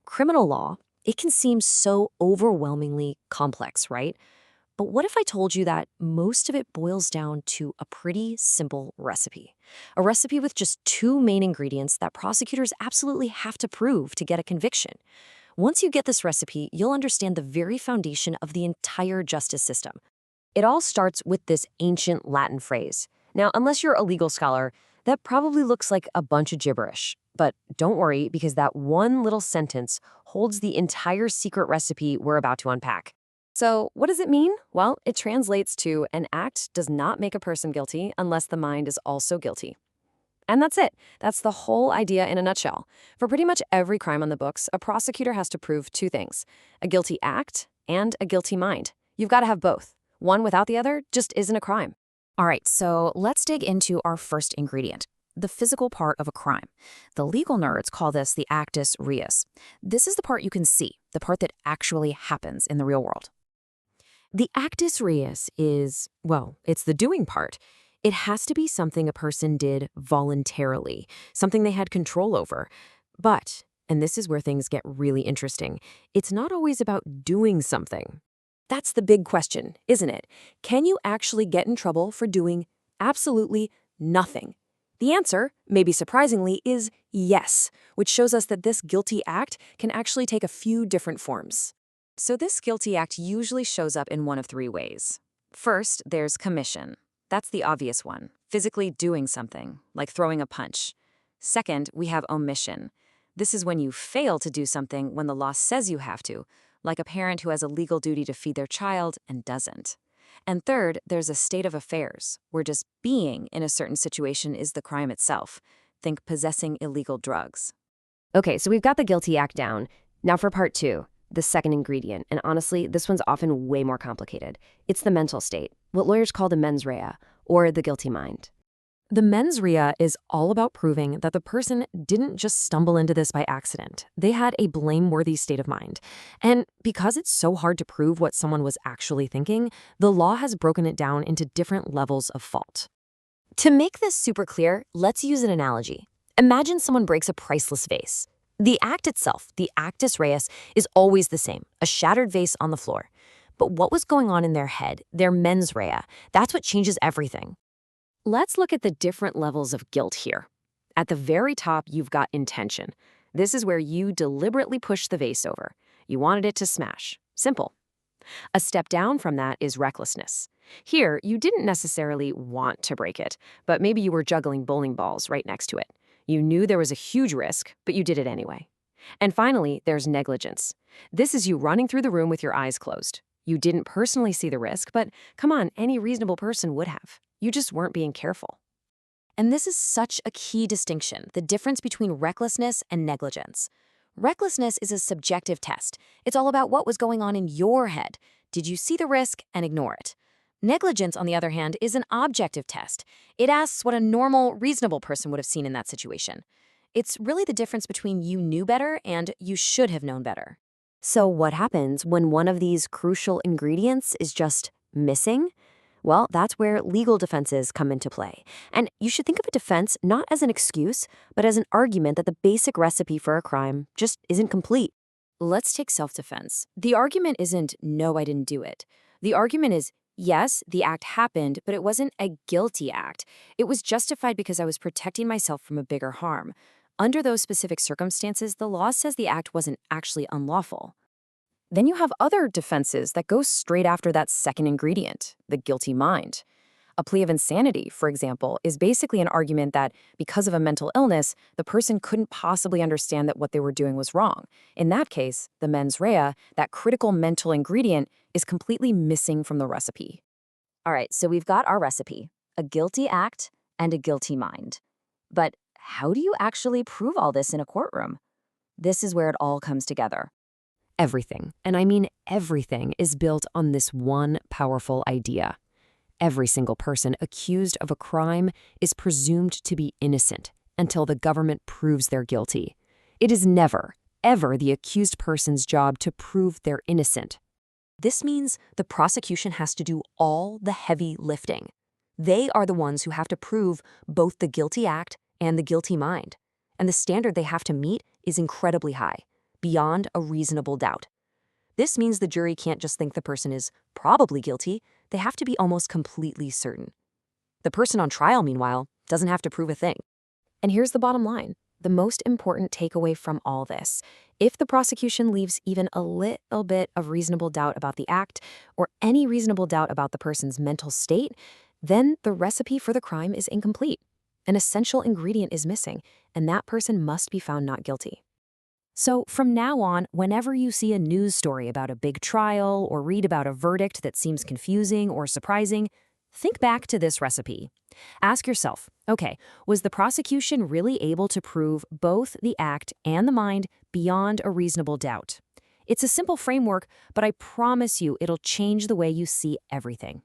Criminal law, it can seem so overwhelmingly complex, right? But what if I told you that most of it boils down to a pretty simple recipe? A recipe with just two main ingredients that prosecutors absolutely have to prove to get a conviction. Once you get this recipe, you'll understand the very foundation of the entire justice system. It all starts with this ancient Latin phrase. Now, unless you're a legal scholar, that probably looks like a bunch of gibberish. But don't worry, because that one little sentence holds the entire secret recipe we're about to unpack. So, what does it mean? Well, it translates to an act does not make a person guilty unless the mind is also guilty. And that's it. That's the whole idea in a nutshell. For pretty much every crime on the books, a prosecutor has to prove two things: a guilty act and a guilty mind. You've got to have both. One without the other just isn't a crime. All right, so let's dig into our first ingredient, the physical part of a crime. The legal nerds call this the actus reus. This is the part you can see, the part that actually happens in the real world. The actus reus is, well, it's the doing part. It has to be something a person did voluntarily, something they had control over. But, and this is where things get really interesting, it's not always about doing something. That's the big question, isn't it? Can you actually get in trouble for doing absolutely nothing? The answer, maybe surprisingly, is yes, which shows us that this guilty act can actually take a few different forms. So this guilty act usually shows up in one of three ways. First, there's commission. That's the obvious one, physically doing something, like throwing a punch. Second, we have omission. This is when you fail to do something when the law says you have to, like a parent who has a legal duty to feed their child and doesn't. And third, there's a state of affairs, where just being in a certain situation is the crime itself. Think possessing illegal drugs. Okay, so we've got the guilty act down. Now for part two, the second ingredient. And honestly, this one's often way more complicated. It's the mental state, what lawyers call the mens rea, or the guilty mind. The mens rea is all about proving that the person didn't just stumble into this by accident. They had a blameworthy state of mind. And because it's so hard to prove what someone was actually thinking, the law has broken it down into different levels of fault. To make this super clear, let's use an analogy. Imagine someone breaks a priceless vase. The act itself, the actus reus, is always the same, a shattered vase on the floor. But what was going on in their head, their mens rea, that's what changes everything. Let's look at the different levels of guilt here. At the very top, you've got intention. This is where you deliberately pushed the vase over. You wanted it to smash. Simple. A step down from that is recklessness. Here, you didn't necessarily want to break it, but maybe you were juggling bowling balls right next to it. You knew there was a huge risk, but you did it anyway. And finally, there's negligence. This is you running through the room with your eyes closed. You didn't personally see the risk, but come on, any reasonable person would have. You just weren't being careful. And this is such a key distinction, the difference between recklessness and negligence. Recklessness is a subjective test. It's all about what was going on in your head. Did you see the risk and ignore it? Negligence, on the other hand, is an objective test. It asks what a normal, reasonable person would have seen in that situation. It's really the difference between you knew better and you should have known better. So what happens when one of these crucial ingredients is just missing? Well, that's where legal defenses come into play. And you should think of a defense not as an excuse, but as an argument that the basic recipe for a crime just isn't complete. Let's take self-defense. The argument isn't, no, I didn't do it. The argument is, yes, the act happened, but it wasn't a guilty act. It was justified because I was protecting myself from a bigger harm. Under those specific circumstances, the law says the act wasn't actually unlawful. Then you have other defenses that go straight after that second ingredient, the guilty mind. A plea of insanity, for example, is basically an argument that because of a mental illness, the person couldn't possibly understand that what they were doing was wrong. In that case, the mens rea, that critical mental ingredient, is completely missing from the recipe. All right, so we've got our recipe, a guilty act and a guilty mind. But how do you actually prove all this in a courtroom? This is where it all comes together. Everything, and I mean everything, is built on this one powerful idea. Every single person accused of a crime is presumed to be innocent until the government proves they're guilty. It is never, ever the accused person's job to prove they're innocent. This means the prosecution has to do all the heavy lifting. They are the ones who have to prove both the guilty act and the guilty mind. And the standard they have to meet is incredibly high. beyond a reasonable doubt. This means the jury can't just think the person is probably guilty, they have to be almost completely certain. The person on trial, meanwhile, doesn't have to prove a thing. And here's the bottom line, the most important takeaway from all this. If the prosecution leaves even a little bit of reasonable doubt about the act, or any reasonable doubt about the person's mental state, then the recipe for the crime is incomplete. An essential ingredient is missing, and that person must be found not guilty. So from now on, whenever you see a news story about a big trial or read about a verdict that seems confusing or surprising, think back to this recipe. Ask yourself, okay, was the prosecution really able to prove both the act and the mind beyond a reasonable doubt? It's a simple framework, but I promise you it'll change the way you see everything.